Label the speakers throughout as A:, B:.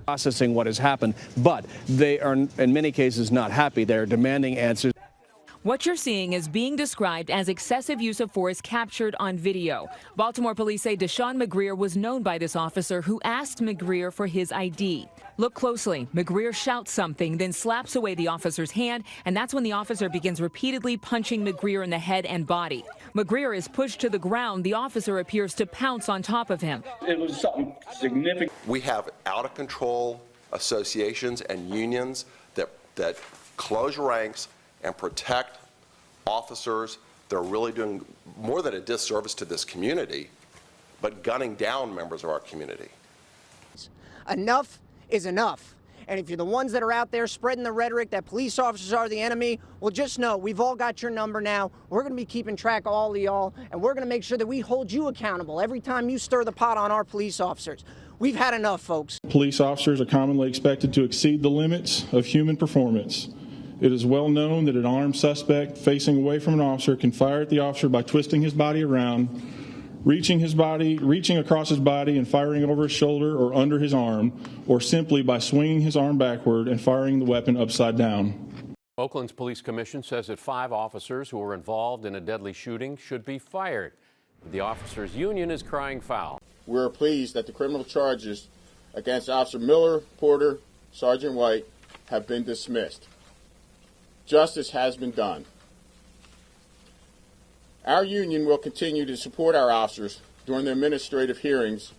A: Processing what has happened, but they are in many cases not happy. They are demanding answers.
B: What you're seeing is being described as excessive use of force captured on video. Baltimore police say Deshaun McGreer was known by this officer who asked McGreer for his ID. Look closely. McGreer shouts something, then slaps away the officer's hand, and that's when the officer begins repeatedly punching McGreer in the head and body. McGreer is pushed to the ground. The officer appears to pounce on top of him.
C: It was something significant.
D: We have out-of-control associations and unions that close ranks and protect officers. They're really doing more than a disservice to this community, but gunning down members of our community.
E: Enough is enough. And if you're the ones that are out there spreading the rhetoric that police officers are the enemy, well, just know we've all got your number now. We're going to be keeping track of all of y'all, and we're going to make sure that we hold you accountable every time you stir the pot on our police officers. We've had enough, folks.
F: Police officers are commonly expected to exceed the limits of human performance. It is well known that an armed suspect facing away from an officer can fire at the officer by twisting his body around, reaching across his body and firing over his shoulder or under his arm, or simply by swinging his arm backward and firing the weapon upside down.
G: Oakland's police commission says that 5 officers who were involved in a deadly shooting should be fired. The officers' union is crying foul.
H: We're pleased that the criminal charges against Officer Miller, Porter, Sergeant White have been dismissed. Justice has been done. Our union will continue to support our officers during their administrative hearings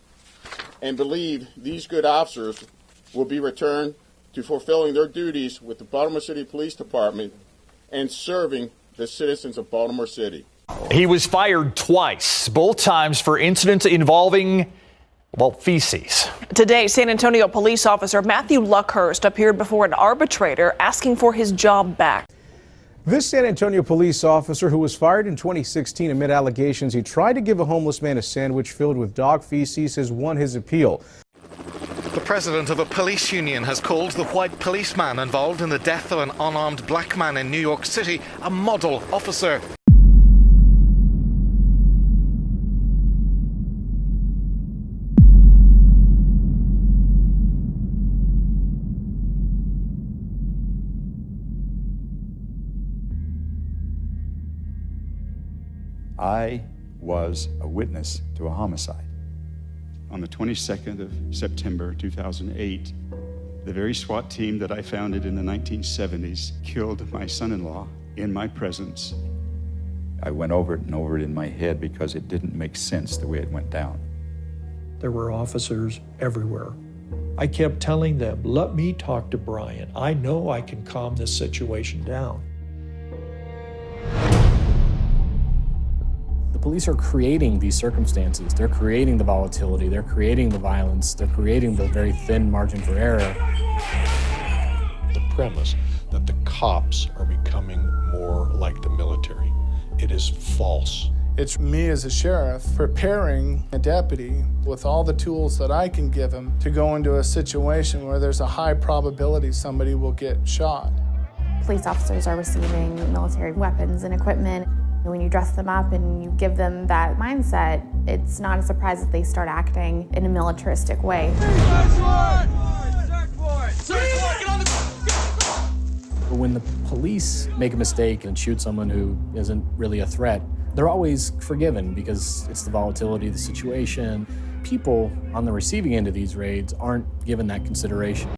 H: and believe these good officers will be returned to fulfilling their duties with the Baltimore City Police Department and serving the citizens of Baltimore City.
I: He was fired twice, both times for incidents involving, well, feces.
J: Today, San Antonio police officer Matthew Luckhurst appeared before an arbitrator asking for his job back.
K: This San Antonio police officer, who was fired in 2016 amid allegations he tried to give a homeless man a sandwich filled with dog feces, has won his appeal.
L: The president of a police union has called the white policeman involved in the death of an unarmed black man in New York City a model officer.
M: I was a witness to a homicide. On the 22nd of September 2008, the very SWAT team that I founded in the 1970s killed my son-in-law in my presence. I went over it and over it in my head because it didn't make sense the way it went down.
N: There were officers everywhere. I kept telling them, let me talk to Brian. I know I can calm this situation down.
O: The police are creating these circumstances. They're creating the volatility. They're creating the violence. They're creating the very thin margin for error.
N: The premise that the cops are becoming more like the military. It is false.
P: It's me as a sheriff preparing a deputy with all the tools that I can give him to go into a situation where there's a high probability somebody will get shot.
Q: Police officers are receiving military weapons and equipment. When you dress them up and you give them that mindset, it's not a surprise that they start acting in a militaristic way.
O: When the police make a mistake and shoot someone who isn't really a threat, they're always forgiven because it's the volatility of the situation. People on the receiving end of these raids aren't given that consideration.